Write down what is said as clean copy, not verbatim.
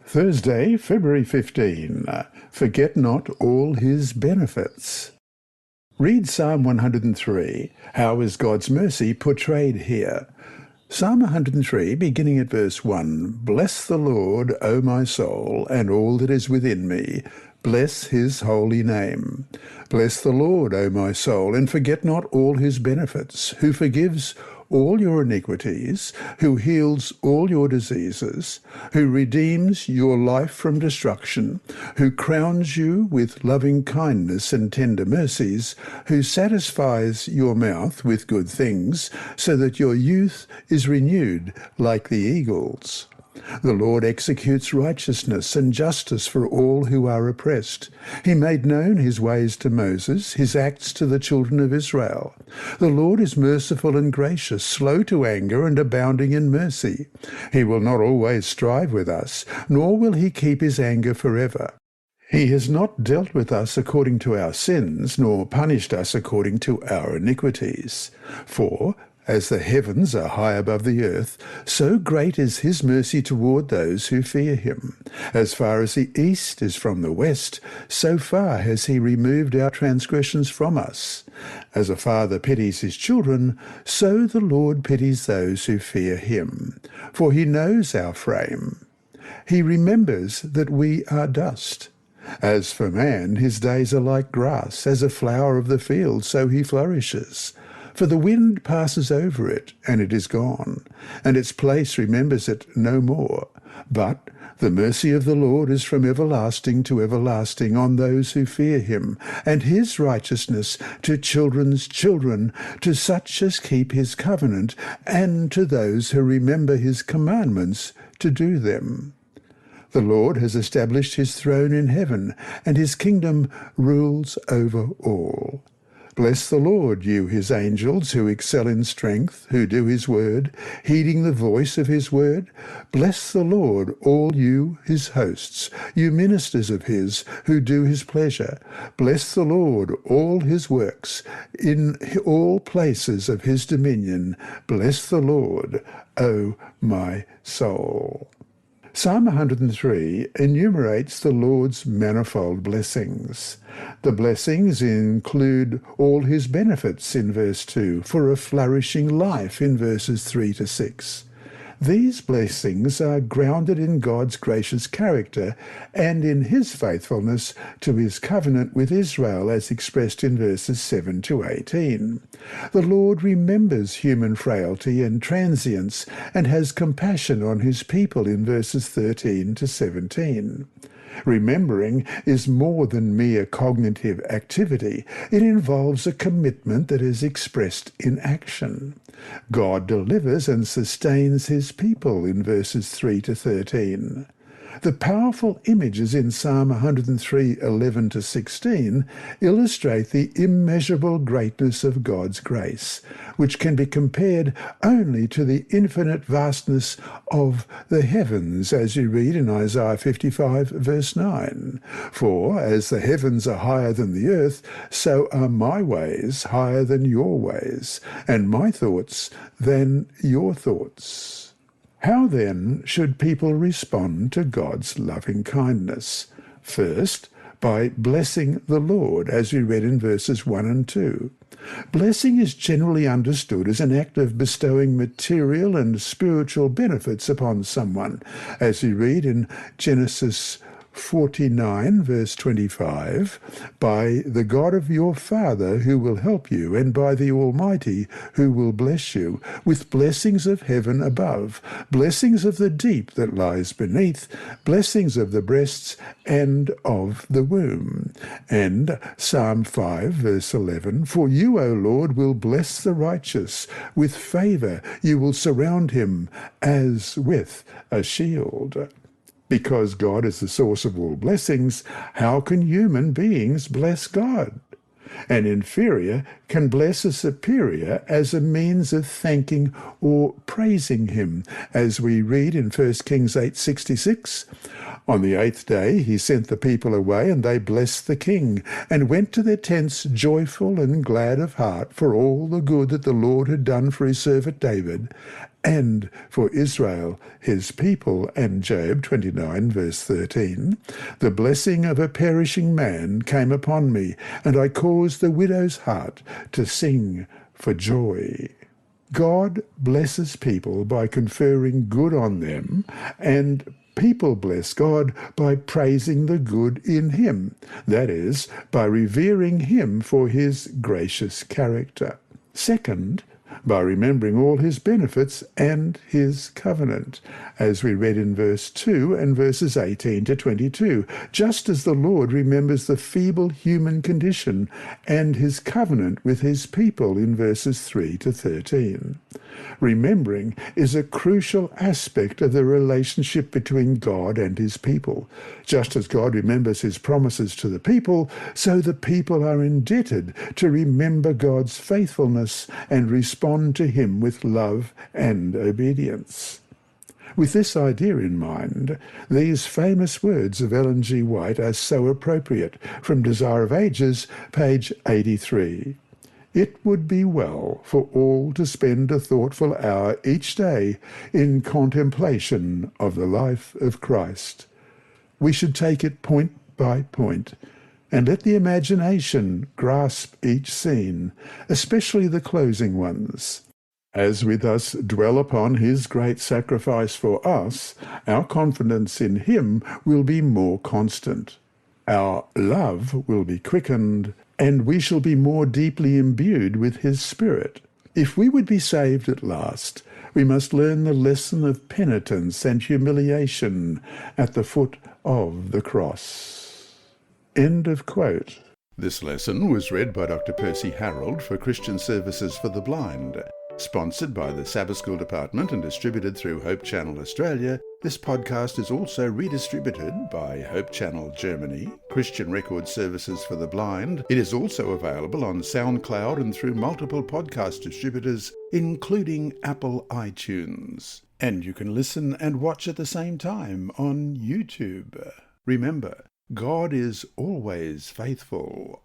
Thursday, February 15. Forget not all his benefits. Read Psalm 103. How is God's mercy portrayed here? Psalm 103, beginning at verse 1. Bless the Lord, O my soul, and all that is within me. Bless his holy name. Bless the Lord, O my soul, and forget not all his benefits, who forgives all your iniquities, who heals all your diseases, who redeems your life from destruction, who crowns you with loving kindness and tender mercies, who satisfies your mouth with good things, so that your youth is renewed like the eagles. The Lord executes righteousness and justice for all who are oppressed. He made known his ways to Moses, his acts to the children of Israel. The Lord is merciful and gracious, slow to anger and abounding in mercy. He will not always strive with us, nor will he keep his anger forever. He has not dealt with us according to our sins, nor punished us according to our iniquities. For as the heavens are high above the earth, so great is his mercy toward those who fear him. As far as the east is from the west, so far has he removed our transgressions from us. As a father pities his children, so the Lord pities those who fear him. For he knows our frame. He remembers that we are dust. As for man, his days are like grass, as a flower of the field, so he flourishes. For the wind passes over it, and it is gone, and its place remembers it no more. But the mercy of the Lord is from everlasting to everlasting on those who fear him, and his righteousness to children's children, to such as keep his covenant, and to those who remember his commandments to do them. The Lord has established his throne in heaven, and his kingdom rules over all. Bless the Lord, you his angels, who excel in strength, who do his word, heeding the voice of his word. Bless the Lord, all you his hosts, you ministers of his, who do his pleasure. Bless the Lord, all his works, in all places of his dominion. Bless the Lord, O my soul. Psalm 103 enumerates the Lord's manifold blessings. The blessings include all his benefits in verse 2, for a flourishing life in verses 3 to 6. These blessings are grounded in God's gracious character and in his faithfulness to his covenant with Israel as expressed in verses 7 to 18. The Lord remembers human frailty and transience and has compassion on his people in verses 13 to 17. Remembering is more than mere cognitive activity. It involves a commitment that is expressed in action. God delivers and sustains his people in verses 3 to 13. The powerful images in Psalm 103, 11 to 16 illustrate the immeasurable greatness of God's grace, which can be compared only to the infinite vastness of the heavens, as you read in Isaiah 55, verse 9. For as the heavens are higher than the earth, so are my ways higher than your ways, and my thoughts than your thoughts. How then should people respond to God's loving kindness? First, by blessing the Lord, as we read in verses 1 and 2. Blessing is generally understood as an act of bestowing material and spiritual benefits upon someone, as we read in Genesis 49, verse 25, by the God of your father who will help you, and by the Almighty who will bless you, with blessings of heaven above, blessings of the deep that lies beneath, blessings of the breasts and of the womb. And Psalm 5, verse 11, for you, O Lord, will bless the righteous. With favour you will surround him as with a shield. Because God is the source of all blessings, how can human beings bless God? An inferior can bless a superior as a means of thanking or praising him, as we read in 1 Kings 8:66. On the 8th day he sent the people away, and they blessed the king, and went to their tents joyful and glad of heart for all the good that the Lord had done for his servant David, and for Israel, his people, and Job 29, verse 13, the blessing of a perishing man came upon me, and I caused the widow's heart to sing for joy. God blesses people by conferring good on them, and people bless God by praising the good in him, that is, by revering him for his gracious character. Second, by remembering all his benefits and his covenant, as we read in verse 2 and verses 18 to 22, just as the Lord remembers the feeble human condition and his covenant with his people in verses 3 to 13. Remembering is a crucial aspect of the relationship between God and his people. Just as God remembers his promises to the people, so the people are indebted to remember God's faithfulness and respond to him with love and obedience. With this idea in mind, these famous words of Ellen G. White are so appropriate, from Desire of Ages, page 83. It would be well for all to spend a thoughtful hour each day in contemplation of the life of Christ. We should take it point by point and let the imagination grasp each scene, especially the closing ones. As we thus dwell upon his great sacrifice for us, our confidence in him will be more constant. Our love will be quickened, and we shall be more deeply imbued with his Spirit. If we would be saved at last, we must learn the lesson of penitence and humiliation at the foot of the cross. End of quote. This lesson was read by Dr. Percy Harrold for Christian Services for the Blind. Sponsored by the Sabbath School Department and distributed through Hope Channel Australia, this podcast is also redistributed by Hope Channel Germany, Christian Record Services for the Blind. It is also available on SoundCloud and through multiple podcast distributors, including Apple iTunes. And you can listen and watch at the same time on YouTube. Remember, God is always faithful.